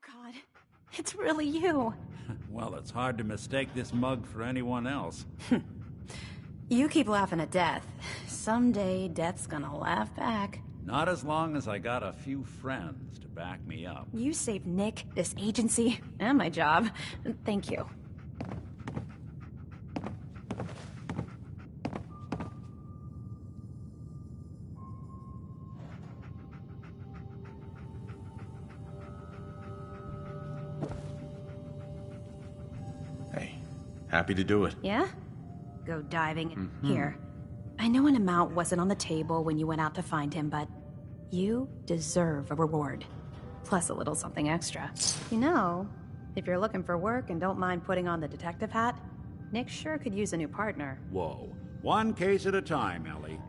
God, it's really you. Well, it's hard to mistake this mug for anyone else. You keep laughing at death. Someday, death's gonna laugh back. Not as long as I got a few friends to back me up. You saved Nick, this agency, and my job. Thank you. Hey, happy to do it. Yeah? Go diving. Here. I know an amount wasn't on the table when you went out to find him, but you deserve a reward. Plus a little something extra. You know, if you're looking for work and don't mind putting on the detective hat, Nick sure could use a new partner. Whoa. One case at a time, Ellie.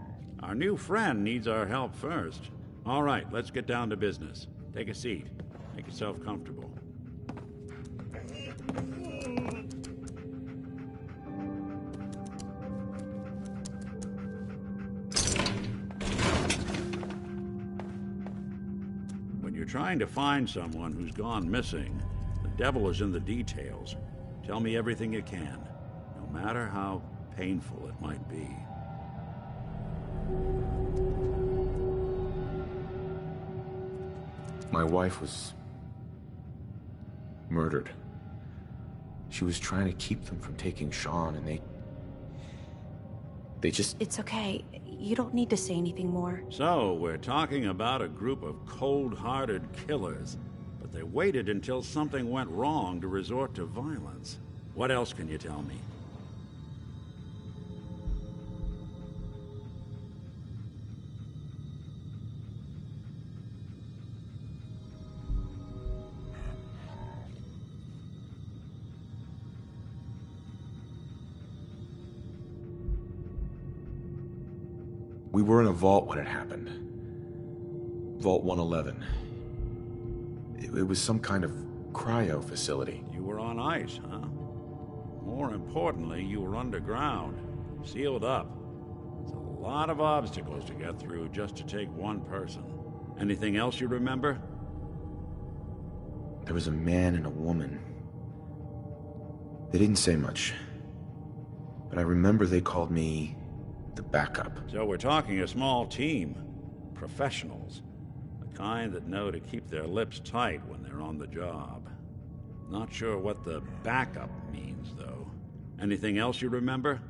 Our new friend needs our help first. All right, let's get down to business. Take a seat. Make yourself comfortable. When you're trying to find someone who's gone missing, the devil is in the details. Tell me everything you can, no matter how painful it might be. My wife was murdered. She was trying to keep them from taking Sean, and they just... It's okay. You don't need to say anything more. So, we're talking about a group of cold-hearted killers, but they waited until something went wrong to resort to violence. What else can you tell me? We were in a vault when it happened. Vault 111. It was some kind of cryo facility. You were on ice, huh? More importantly, you were underground, sealed up. It's a lot of obstacles to get through just to take one person. Anything else you remember? There was a man and a woman. They didn't say much, but I remember they called me the backup. So we're talking a small team. Professionals. The kind that know to keep their lips tight when they're on the job. Not sure what the backup means, though. Anything else you remember?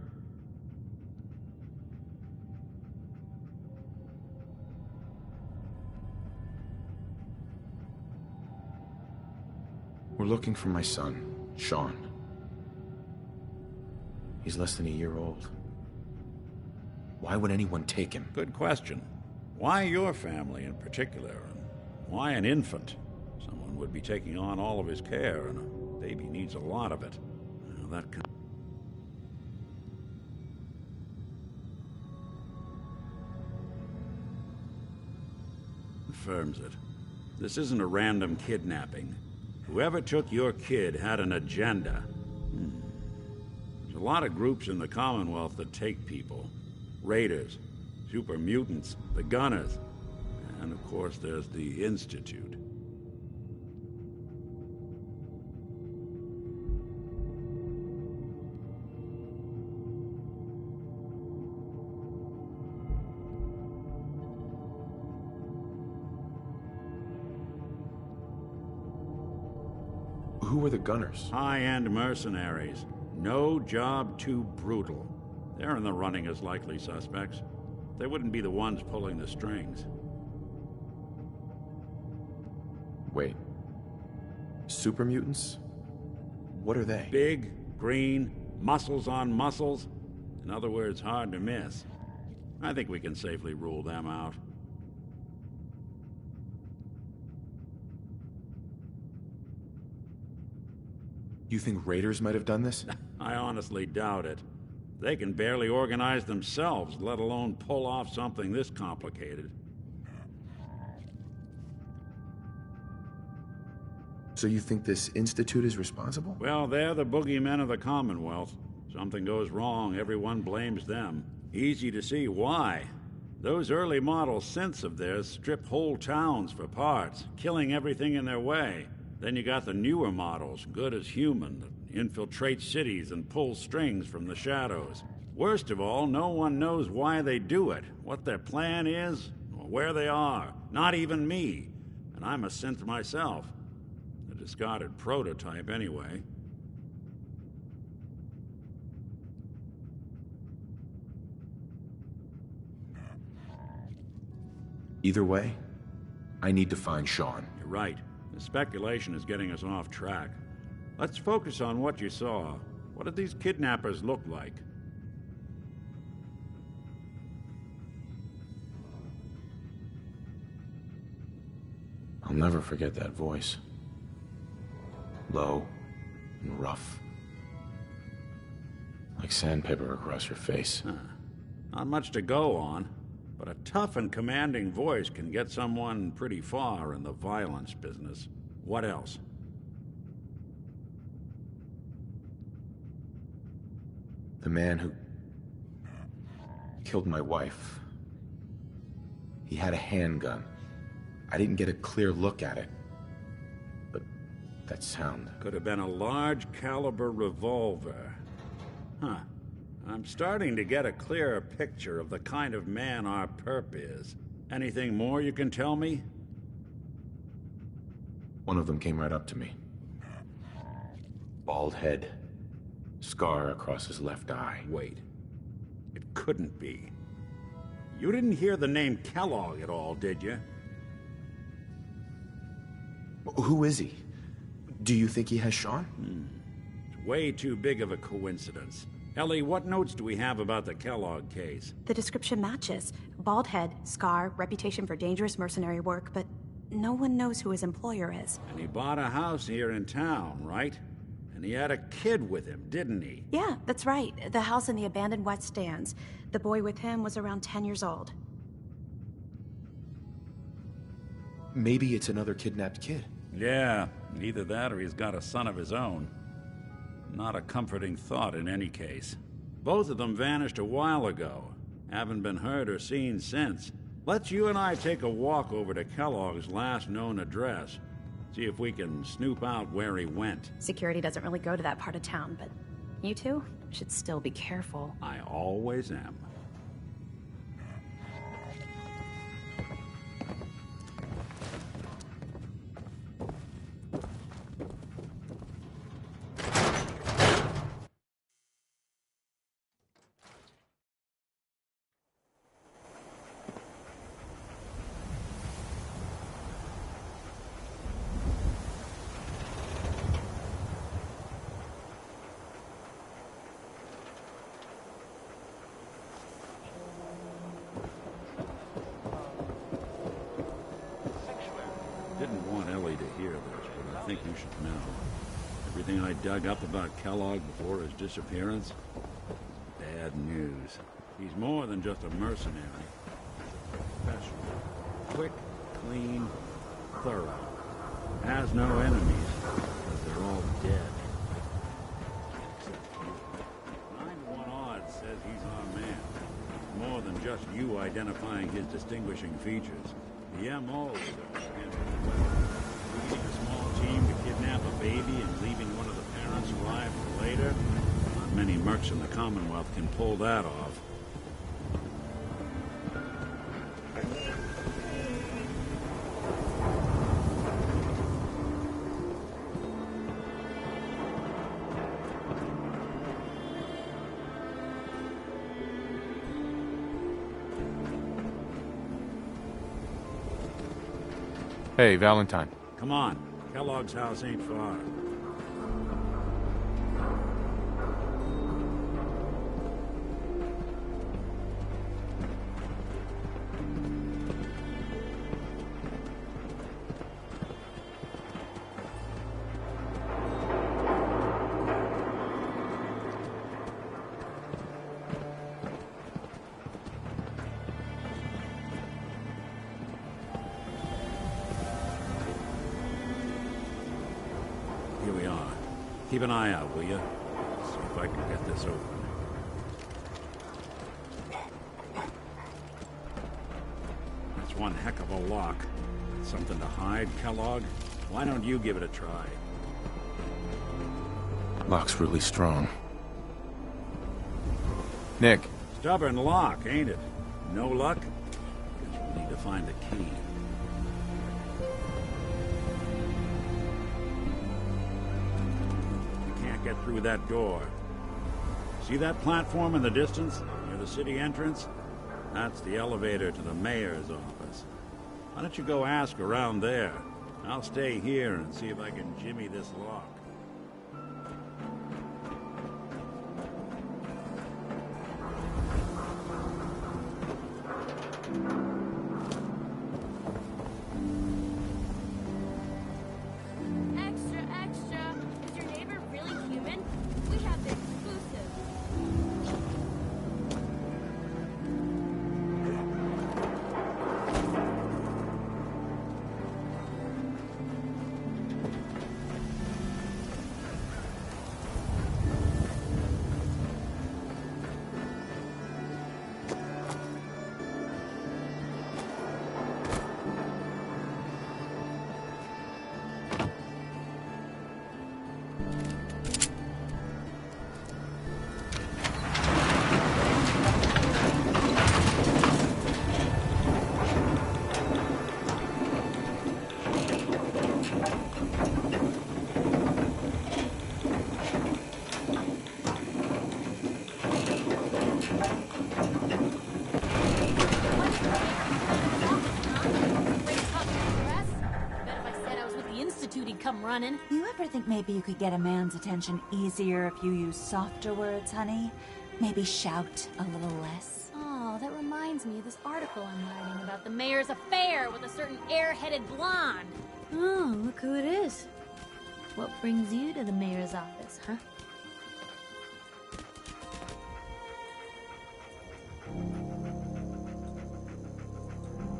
We're looking for my son, Sean. He's less than a year old. Why would anyone take him? Good question. Why your family in particular? And why an infant? Someone would be taking on all of his care, and a baby needs a lot of it. Well, that confirms it. This isn't a random kidnapping. Whoever took your kid had an agenda. There's a lot of groups in the Commonwealth that take people. Raiders, super mutants, the Gunners, and of course there's the Institute. Who are the Gunners? High-end mercenaries. No job too brutal. They're in the running as likely suspects. They wouldn't be the ones pulling the strings. Wait. Super mutants? What are they? Big, green, muscles on muscles. In other words, hard to miss. I think we can safely rule them out. You think raiders might have done this? I honestly doubt it. They can barely organize themselves, let alone pull off something this complicated. So you think this Institute is responsible? Well, they're the boogeymen of the Commonwealth. Something goes wrong, everyone blames them. Easy to see why. Those early model synths of theirs strip whole towns for parts, killing everything in their way. Then you got the newer models, good as human, that infiltrate cities and pull strings from the shadows. Worst of all, no one knows why they do it, what their plan is, or where they are. Not even me. And I'm a synth myself. A discarded prototype, anyway. Either way, I need to find Sean. You're right. The speculation is getting us off track. Let's focus on what you saw. What did these kidnappers look like? I'll never forget that voice. Low and rough. Like sandpaper across your face. Not much to go on, but a tough and commanding voice can get someone pretty far in the violence business. What else? The man who killed my wife. He had a handgun. I didn't get a clear look at it. But that sound... Could have been a large caliber revolver. Huh. I'm starting to get a clearer picture of the kind of man our perp is. Anything more you can tell me? One of them came right up to me. Bald head. Scar across his left eye. Wait. It couldn't be. You didn't hear the name Kellogg at all, did you? Who is he? Do you think he has Sean? It's way too big of a coincidence. Ellie, what notes do we have about the Kellogg case? The description matches. Bald head, scar, reputation for dangerous mercenary work, but no one knows who his employer is. And he bought a house here in town, right? And he had a kid with him, didn't he? Yeah, that's right. The house in the abandoned West Stands. The boy with him was around 10 years old. Maybe it's another kidnapped kid. Yeah, either that or he's got a son of his own. Not a comforting thought in any case. Both of them vanished a while ago. Haven't been heard or seen since. Let's you and I take a walk over to Kellogg's last known address. See if we can snoop out where he went. Security doesn't really go to that part of town, but you two should still be careful. I always am. Didn't want Ellie to hear this, but I think you should know. Everything I dug up about Kellogg before his disappearance, bad news. He's more than just a mercenary. He's a professional. Quick, clean, thorough. Has no enemies, because they're all dead. Except you. 9 to 1 odds says he's our man. More than just you identifying his distinguishing features. The M.O. is leading a small team to kidnap a baby and leaving one of the parents alive for later. Not many mercs in the Commonwealth can pull that off. Hey, Valentine. Come on. Kellogg's house ain't far. Here we are. Keep an eye out, will you? See if I can get this open. That's one heck of a lock. Something to hide, Kellogg? Why don't you give it a try? Lock's really strong. Nick. Stubborn lock, ain't it? No luck? Guess we'll need to find the key. You can't get through that door. See that platform in the distance, near the city entrance? That's the elevator to the mayor's office. Why don't you go ask around there? I'll stay here and see if I can jimmy this lock. Extra, extra! Is your neighbor really human? We have the exclusive. Come running. You ever think maybe you could get a man's attention easier if you use softer words, honey? Maybe shout a little less? Oh, that reminds me of this article I'm writing about the mayor's affair with a certain air-headed blonde. Oh, look who it is. What brings you to the mayor's office, huh?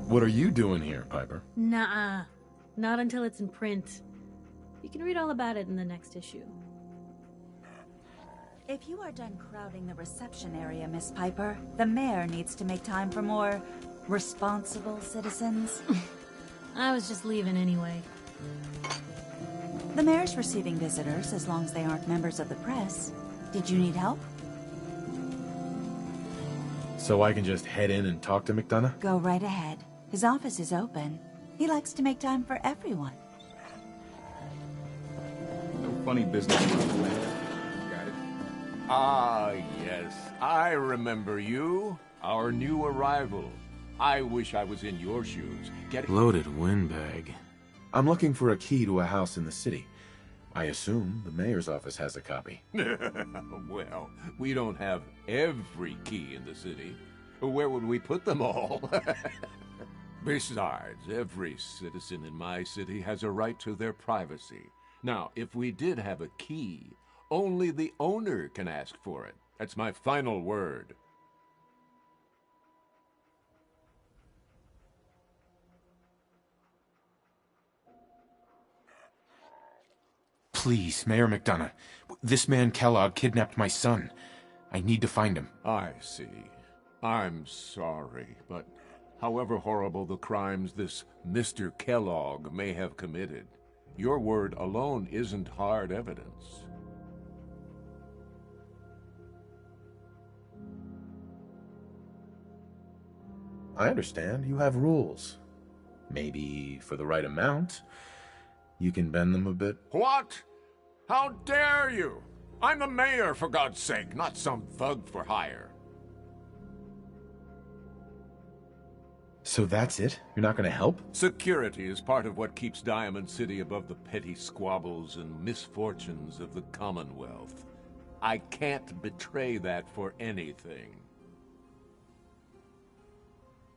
What are you doing here, Piper? Nuh-uh. Not until it's in print. You can read all about it in the next issue. If you are done crowding the reception area, Miss Piper, the mayor needs to make time for more responsible citizens. I was just leaving anyway. The mayor's receiving visitors as long as they aren't members of the press. Did you need help? So I can just head in and talk to McDonough? Go right ahead. His office is open. He likes to make time for everyone. No funny business. Got it. Ah, yes. I remember you. Our new arrival. I wish I was in your shoes. Loaded windbag. I'm looking for a key to a house in the city. I assume the mayor's office has a copy. Well, we don't have every key in the city. Where would we put them all? Besides, every citizen in my city has a right to their privacy. Now, if we did have a key, only the owner can ask for it. That's my final word. Please, Mayor McDonough. This man Kellogg kidnapped my son. I need to find him. I see. I'm sorry, but however horrible the crimes this Mr. Kellogg may have committed, your word alone isn't hard evidence. I understand. You have rules. Maybe for the right amount, you can bend them a bit. What? How dare you? I'm the mayor, for God's sake, not some thug for hire. So that's it? You're not going to help? Security is part of what keeps Diamond City above the petty squabbles and misfortunes of the Commonwealth. I can't betray that for anything.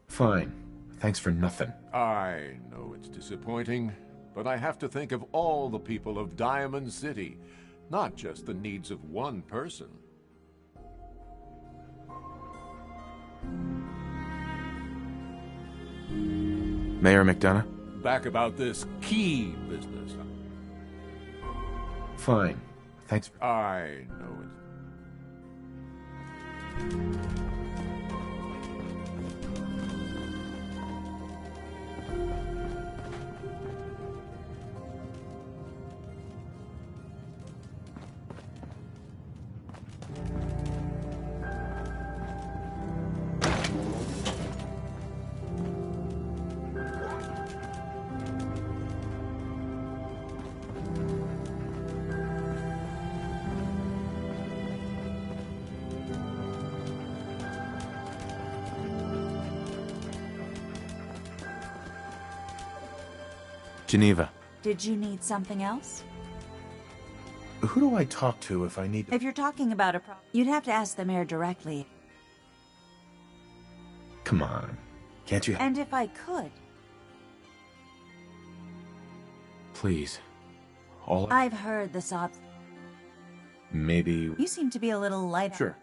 Fine. Thanks for nothing. I know it's disappointing, but I have to think of all the people of Diamond City, not just the needs of one person. Mayor McDonough? Back about this key business. Fine. Thanks. I know it. Geneva. Did you need something else? Who do I talk to if I need... If you're talking about a problem, you'd have to ask the mayor directly. Come on. Can't you... And if I could... Please. All I've heard the sobs. Maybe... You seem to be a little light. Sure.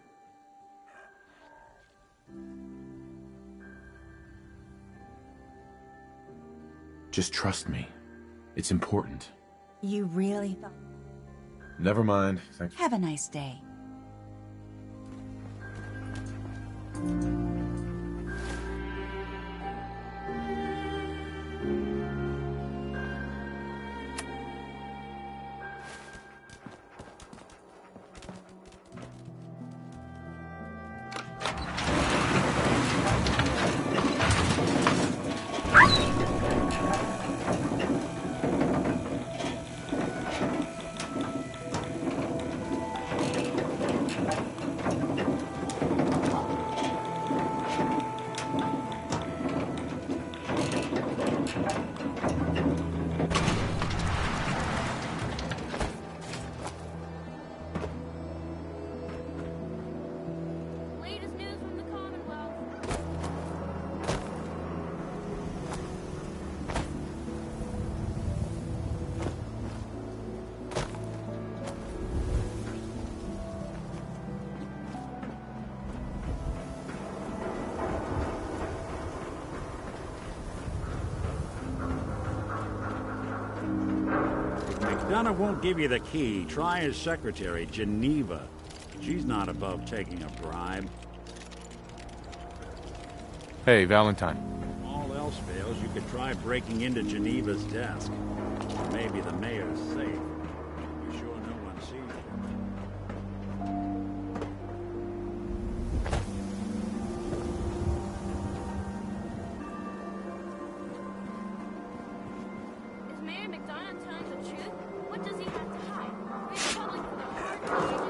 Just trust me. It's important. You really thought... Never mind. Thanks. Have a nice day. Latest news from the Commonwealth. If McDonough won't give you the key, try his secretary, Geneva. She's not above taking a bribe. Hey, Valentine. If all else fails, you could try breaking into Geneva's desk. Maybe the mayor's safe. Be sure no one sees you. Is Mayor McDonough telling the truth? What does he have to hide? Read the public for the hard pages.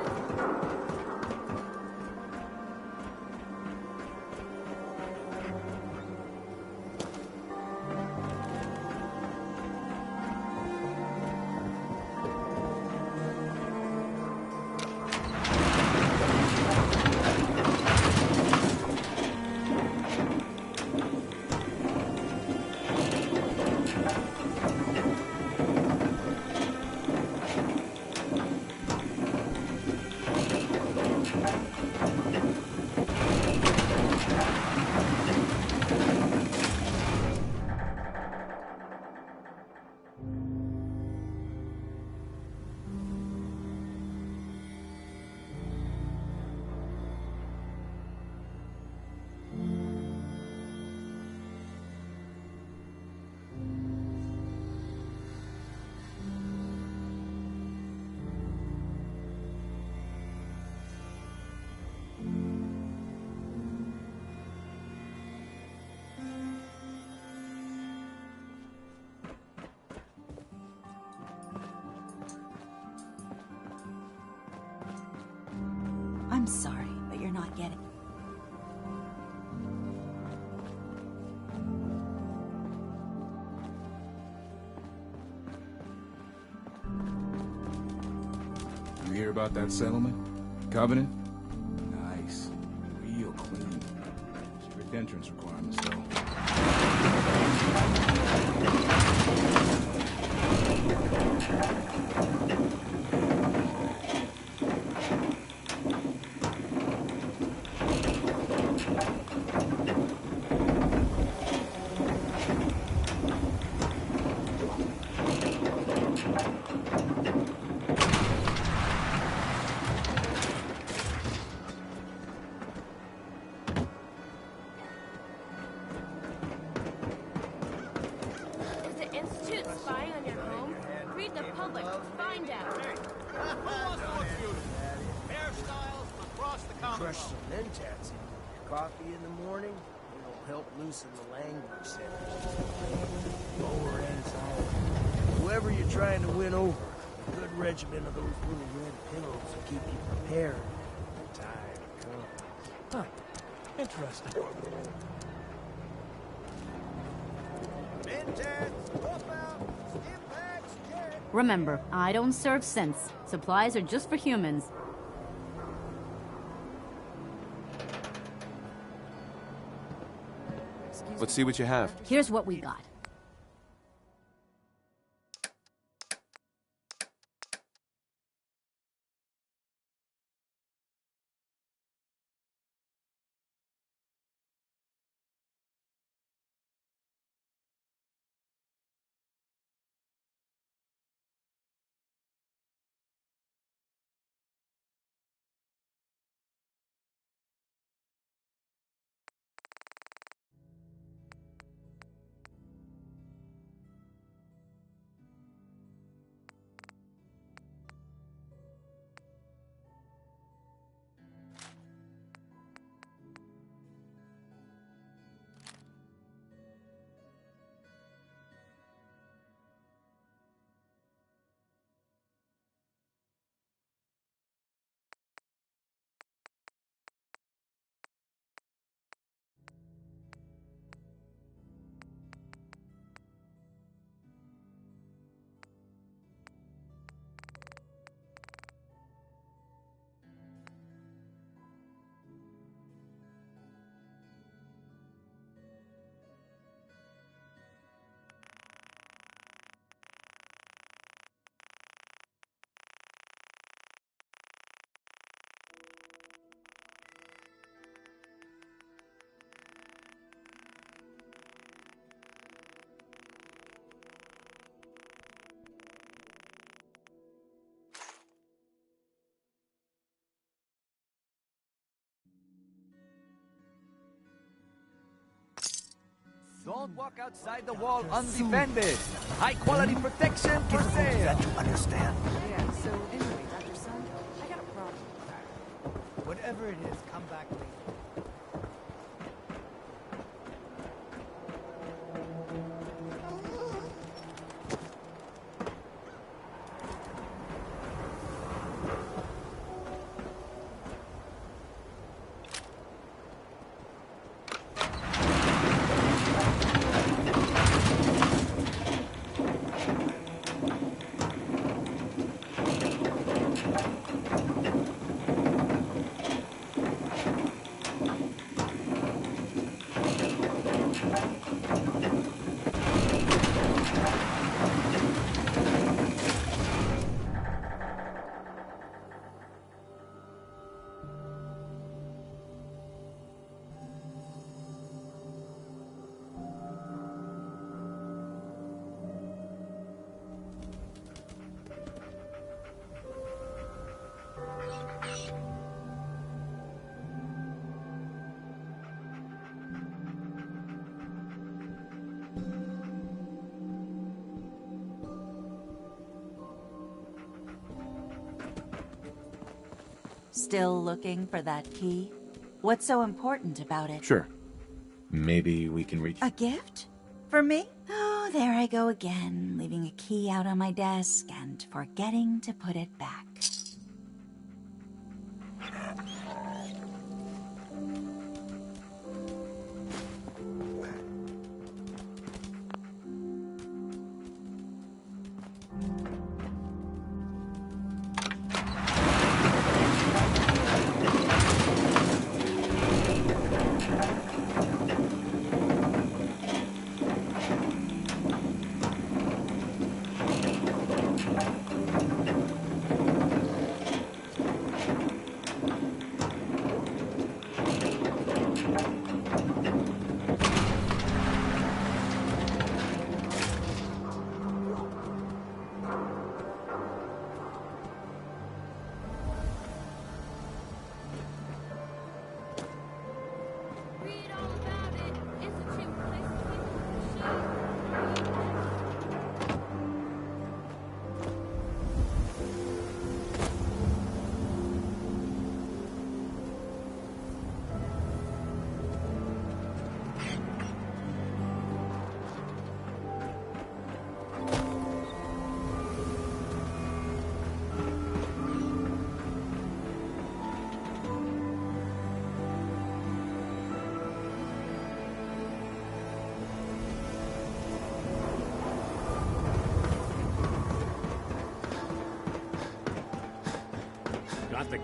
I'm sorry, but you're not getting... You hear about that settlement? Covenant? Nice. Real clean. Strict entrance requirements, though. Is the Institute spying on your home? Read the public to find out. Crush some mentats in your coffee in the morning. It'll help loosen the language centers. Lower ends all. Whoever you're trying to win over, a good regiment of those little red pillows will keep you prepared. Tired of company. Huh. Interesting. Mentats, up out! Remember, I don't serve synths. Supplies are just for humans. Let's see what you have. Here's what we got. Don't walk outside the wall undefended. High quality protection for sale. That you understand? Yeah, so anyway, Dr. Sun, I got a problem with that. Whatever it is, come back later. Still looking for that key? What's so important about it? Sure. Maybe we can reach... A gift? For me? Oh, there I go again, leaving a key out on my desk and forgetting to put it back.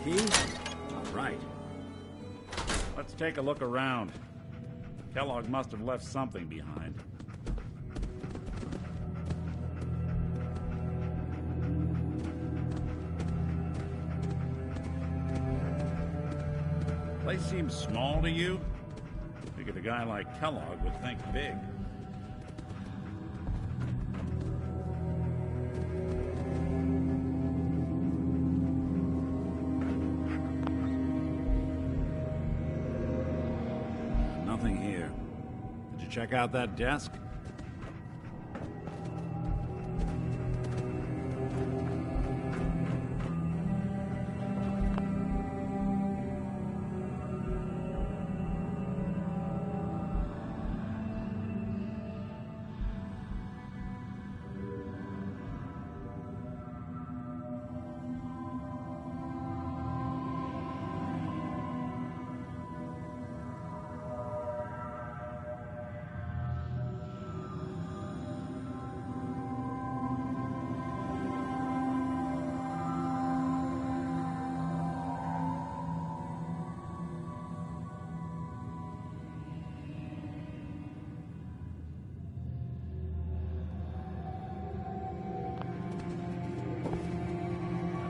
key? All right. Let's take a look around. Kellogg must have left something behind. Place seems small to you? Figured a guy like Kellogg would think big. Nothing here. Did you check out that desk?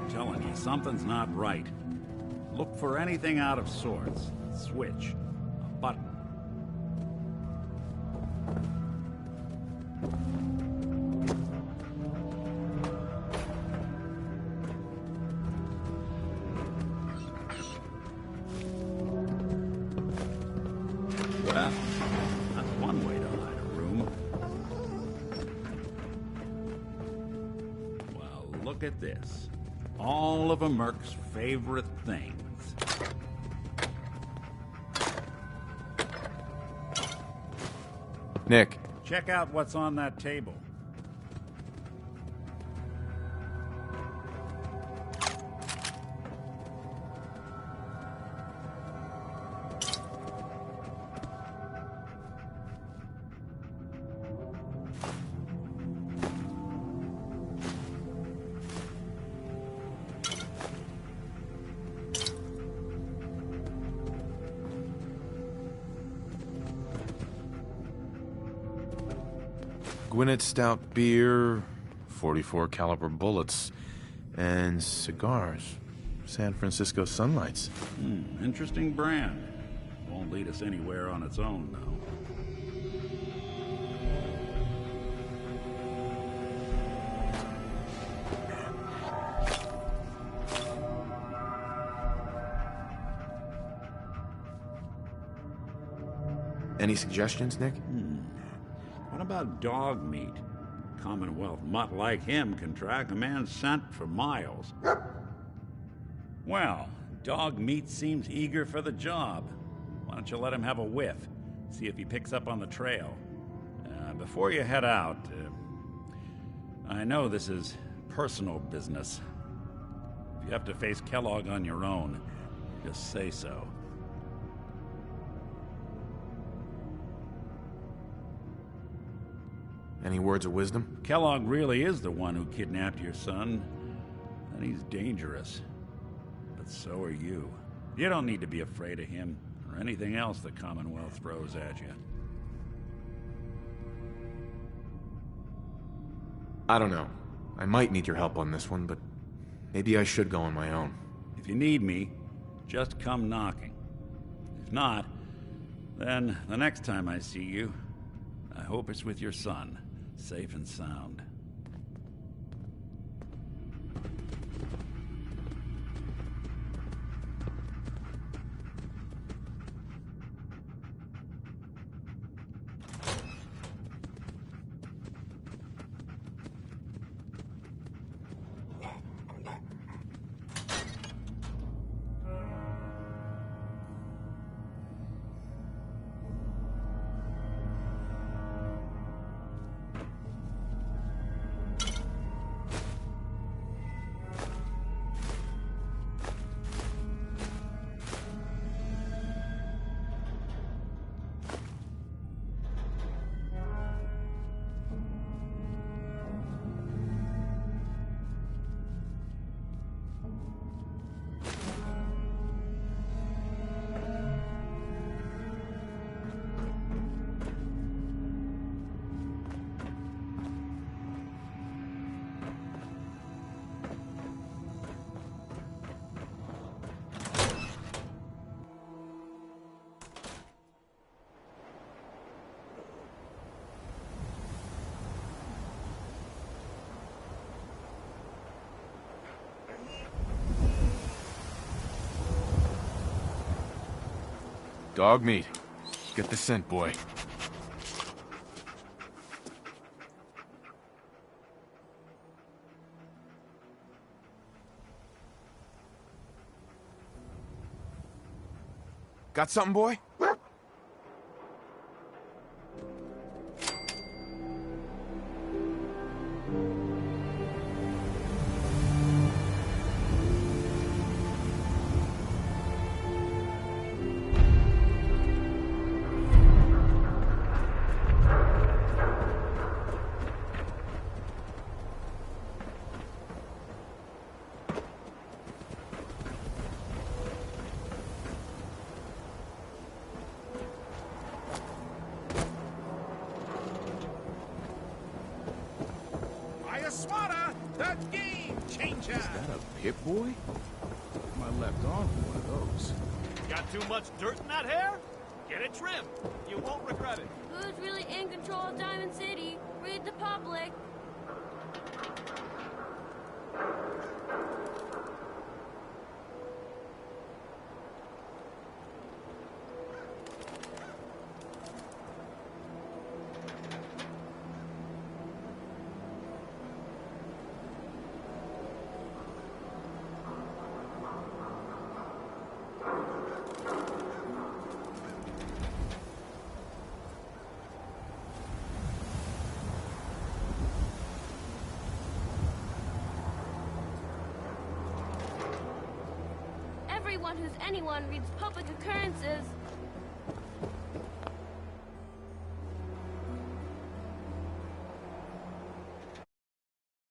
Telling you, something's not right. Look for anything out of sorts. A switch. A button. Well, that's one way to hide a room. Well, look at this. All of a Merc's favorite things. Nick. Check out what's on that table. Gwinnett Stout beer, 44 caliber bullets, and cigars. San Francisco Sunlights. Interesting brand. Won't lead us anywhere on its own, though. Any suggestions, Nick? What about dog meat? Commonwealth mutt like him can track a man's scent for miles. Well, dog meat seems eager for the job. Why don't you let him have a whiff? See if he picks up on the trail. Before you head out, I know this is personal business. If you have to face Kellogg on your own, just say so. Any words of wisdom? Kellogg really is the one who kidnapped your son, and he's dangerous. But so are you. You don't need to be afraid of him, or anything else the Commonwealth throws at you. I don't know. I might need your help on this one, but maybe I should go on my own. If you need me, just come knocking. If not, then the next time I see you, I hope it's with your son, safe and sound. Dog meat. Get the scent, boy. Got something, boy? Is that a Pip Boy? My left arm for one of those. Got too much dirt in that hair? Get it trimmed. You won't regret it. Who's really in control of Diamond City? Read the public. Everyone who's anyone reads public occurrences.